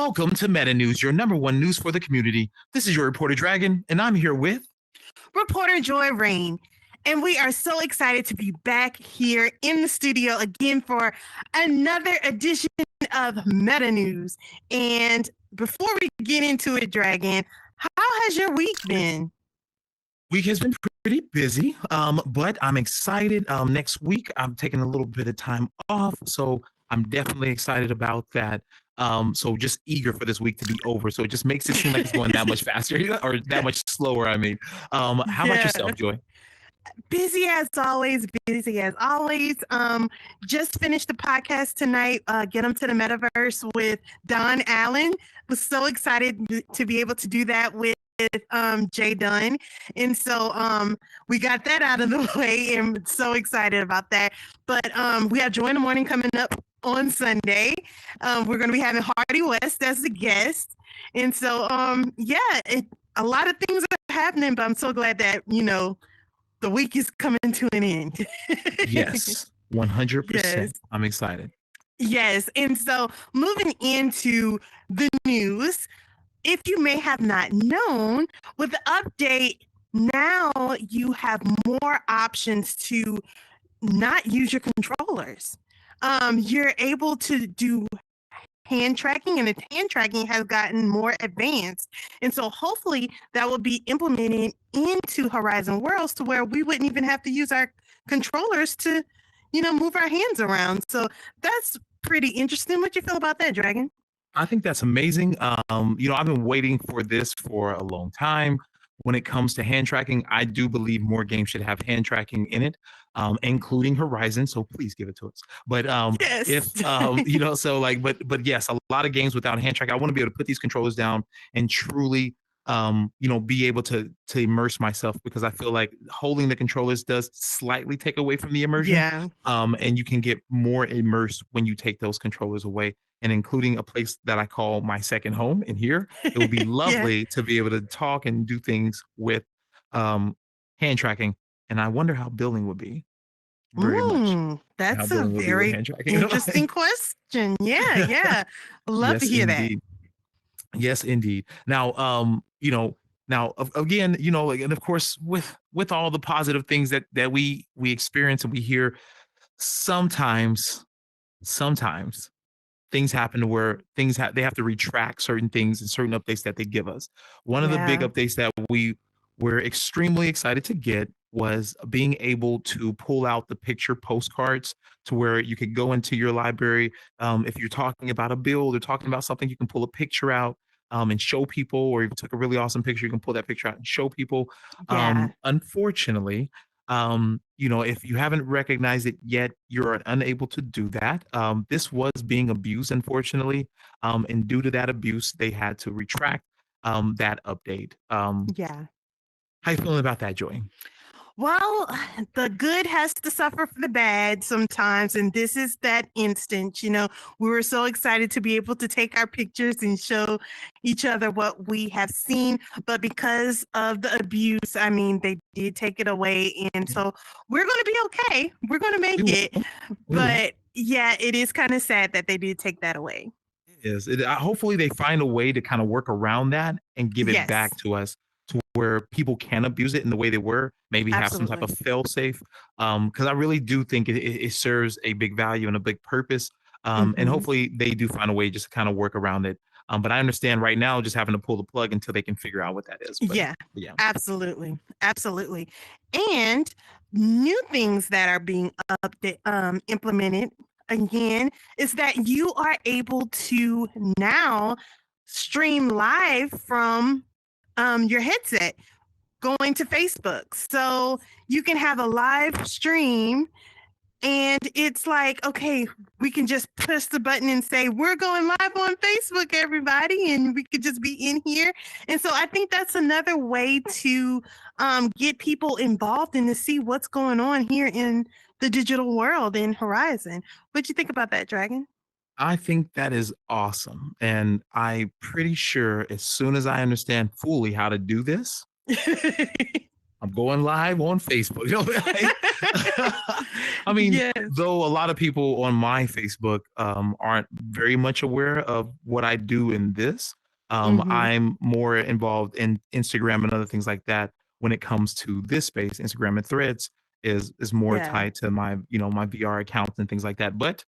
Welcome to Meta News, your number one news for the community. This is your reporter Dragon, and I'm here with reporter Joy Rain. And we are so excited to be back here in the studio again for another edition of Meta News. And before we get into it, Dragon, how has your week been? Week has been pretty busy, but I'm excited. Next week, I'm taking a little bit of time off, so I'm definitely excited about that. So just eager for this week to be over. So it just makes it seem like it's going that much faster or that much slower. I mean, how about yourself, Joy? Busy as always, busy as always. Just finished the podcast tonight, Get Them to the Metaverse with Don Allen. Was so excited to be able to do that with Jay Dunn. And so we got that out of the way and so excited about that. But we have Joy in the Morning coming up on Sunday. We're going to be having Hardy West as the guest. And so, a lot of things are happening, but I'm so glad that, the week is coming to an end. Yes, 100%. Yes. I'm excited. Yes. And so moving into the news, if you may have not known, with the update, now you have more options to not use your controllers. You're able to do hand tracking, and the hand tracking has gotten more advanced. And so hopefully that will be implemented into Horizon Worlds to where we wouldn't even have to use our controllers to, move our hands around. So that's pretty interesting. What do you feel about that, Dragon? I think that's amazing. I've been waiting for this for a long time. When it comes to hand tracking, I do believe more games should have hand tracking in it, including Horizon. So please give it to us. But yes. but yes, a lot of games without hand tracking. I want to be able to put these controllers down and truly, be able to immerse myself, because I feel like holding the controllers does slightly take away from the immersion. Yeah. And you can get more immersed when you take those controllers away. And including a place that I call my second home in here, it would be lovely to be able to talk and do things with hand tracking. And I wonder how billing would be. Very much. That's a very interesting question. Yeah. I'd love to hear indeed. That. Yes, indeed. Now, again, and of course, with all the positive things that we experience and we hear, sometimes things happen to where they have to retract certain things and certain updates that they give us. One of the big updates that we were extremely excited to get was being able to pull out the picture postcards to where you could go into your library. If you're talking about a build or talking about something, you can pull a picture out and show people, or if you took a really awesome picture, you can pull that picture out and show people. Unfortunately, if you haven't recognized it yet, you're unable to do that. This was being abused, unfortunately. And due to that abuse, they had to retract that update. How you feeling about that, Joy? Well, the good has to suffer for the bad sometimes. And this is that instance. We were so excited to be able to take our pictures and show each other what we have seen. But because of the abuse, they did take it away. And so we're going to be okay. We're going to make it. But yeah, it is kind of sad that they did take that away. It is. Hopefully they find a way to kind of work around that and give it back to us, to where people can abuse it in the way they were, maybe have some type of fail safe. Because I really do think it serves a big value and a big purpose. And hopefully they do find a way just to kind of work around it. But I understand right now just having to pull the plug until they can figure out what that is. But, yeah, absolutely. And new things that are being implemented again is that you are able to now stream live from your headset going to Facebook. So you can have a live stream and it's like, okay, we can just push the button and say, we're going live on Facebook, everybody. And we could just be in here. And so I think that's another way to get people involved and to see what's going on here in the digital world in Horizon. What do you think about that, Dragon? I think that is awesome. And I'm pretty sure as soon as I understand fully how to do this, I'm going live on Facebook. You know, I mean, Yes. though a lot of people on my Facebook aren't very much aware of what I do in this, I'm more involved in Instagram and other things like that when it comes to this space. Instagram and Threads is more Yeah. tied to my, you know, my VR accounts and things like that. But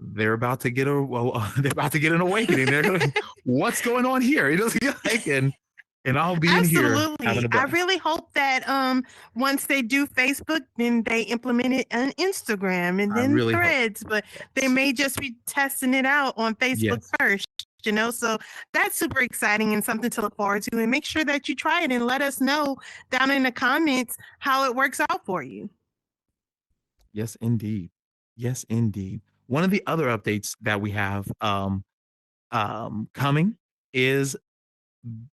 they're about to get a they're about to get an awakening. They're gonna, what's going on here? You know, like, and I'll be in here having Absolutely. a I blast. really hope that once they do Facebook, then they implement it on Instagram and I then really hope. Threads, but they Yes. may just be testing it out on Facebook Yes. first, you know. So that's super exciting and something to look forward to. And make sure that you try it and let us know down in the comments how it works out for you. Yes, indeed. Yes, indeed. One of the other updates that we have coming is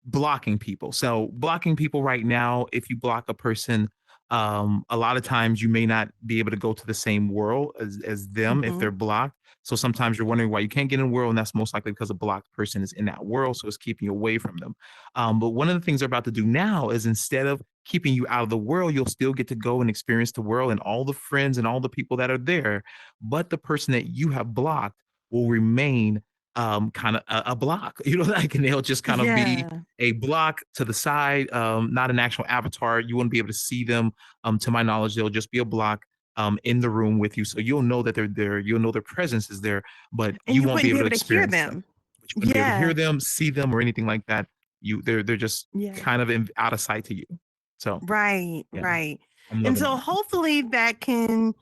blocking people. So blocking people right now, if you block a person, a lot of times you may not be able to go to the same world as them if Mhm. they're blocked. So sometimes you're wondering why you can't get in a world, and that's most likely because a blocked person is in that world, so it's keeping you away from them. But one of the things they're about to do now is instead of keeping you out of the world, you'll still get to go and experience the world and all the friends and all the people that are there. But the person that you have blocked will remain kind of a block, you know, like, and they'll just kind of be Yeah. a block to the side, not an actual avatar. You won't be able to see them. To my knowledge, they'll just be a block in the room with you. So you'll know that they're there. You'll know their presence is there, but And you you won't be wouldn't be able to able to hear experience them. them. But you wouldn't be able to hear Yeah. them, see them, or anything like that. They're just Yeah. kind of out of sight to you. So Right, yeah, right. I'm And loving so that. hopefully that can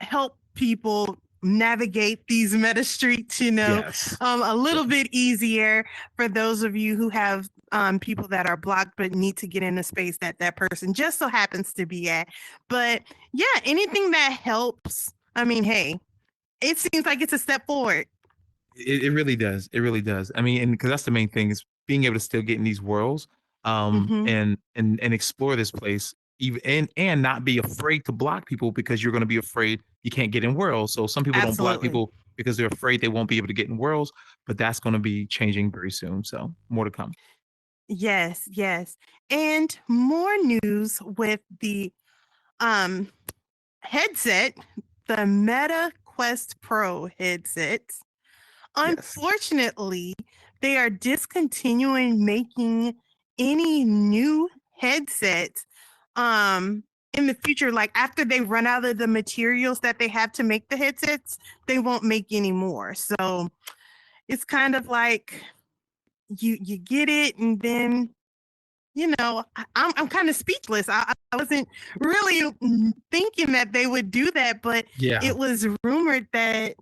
help people navigate these meta streets, you know, Yes. a little Yes. bit easier for those of you who have people that are blocked but need to get in a space that that person just so happens to be at. But yeah, anything that helps. I mean, hey, it seems like it's a step forward. It really does. It really does. I mean, and because that's the main thing is being able to still get in these worlds, Hmm. and explore this place, even and not be afraid to block people because you're going to be afraid you can't get in worlds. So some people don't block Absolutely. people because they're afraid they won't be able to get in worlds, but that's going to be changing very soon. So more to come. Yes, yes. And more news with the um headset, the Meta Quest Pro headsets. Yes. Unfortunately, they are discontinuing making any new headsets in the future. Like after they run out of the materials that they have to make the headsets, they won't make any more. So it's kind of like you get it and then you know, I'm kind of speechless. I wasn't really thinking that they would do that, but Yeah. it was rumored that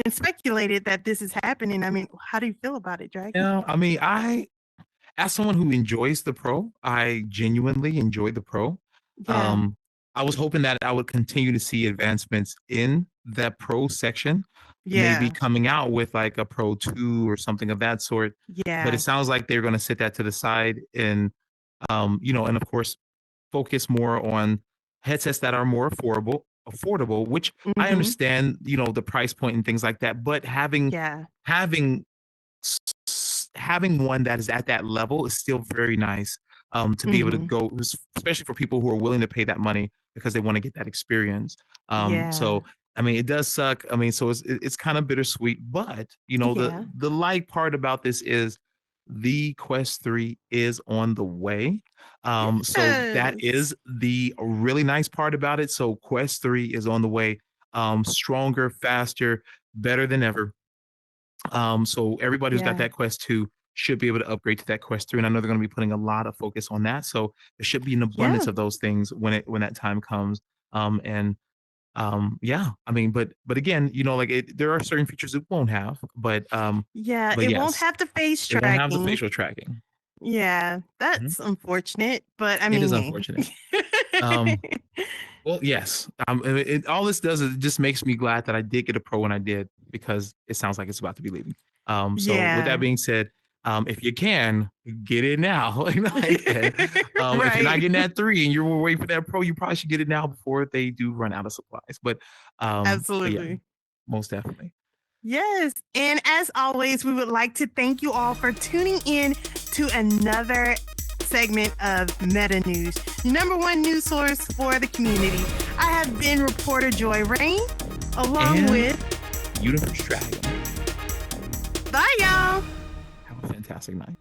and speculated that this is happening. I mean, how do you feel about it, Dragon? Yeah. I mean, as someone who enjoys the Pro, I genuinely enjoy the Pro. Yeah, Um, I was hoping that I would continue to see advancements in that Pro section, maybe yeah, coming out with like a Pro 2 or something of that sort. But it yeah. sounds like they're going to sit that to the side and, you know, and of course, focus more on headsets that are more affordable, which I Mm-hmm. understand, you know, the price point and things like that. But Yeah. having having one that is at that level is still very nice, to be able to Mm-hmm. go, especially for people who are willing to pay that money because they want to get that experience. Yeah. So I mean, it does suck. I mean, so it's kind of bittersweet, but you know, Yeah. the light part about this is the Quest 3 is on the way. So that Yes. is the really nice part about it. So Quest 3 is on the way, stronger, faster, better than ever. So everybody who's got Yeah. that Quest 2 should be able to upgrade to that Quest 3. And I know they're going to be putting a lot of focus on that. So there should be an abundance Yeah. of those things when that time comes. And yeah, I mean, but again, you know, like there are certain features it won't have, Yeah. but It won't yes, have the face it won't have the tracking. facial tracking. Yeah. Mhm. That's unfortunate, but I It is mean, unfortunate. hey. Um, well, yes. All this does is it just makes me glad that I did get a Pro when I did because it sounds like it's about to be leaving. So with that Yeah. being said, if you can get it now, like, if you're not Right. getting that 3 and you're waiting for that Pro, you probably should get it now before they do run out of supplies. But yeah, Absolutely. most definitely. Yes. And as always, we would like to thank you all for tuning in to another segment of Meta News, number one news source for the community. I have been reporter Joy Rain, along with Universe Dragon. Bye, y'all. Have a fantastic night.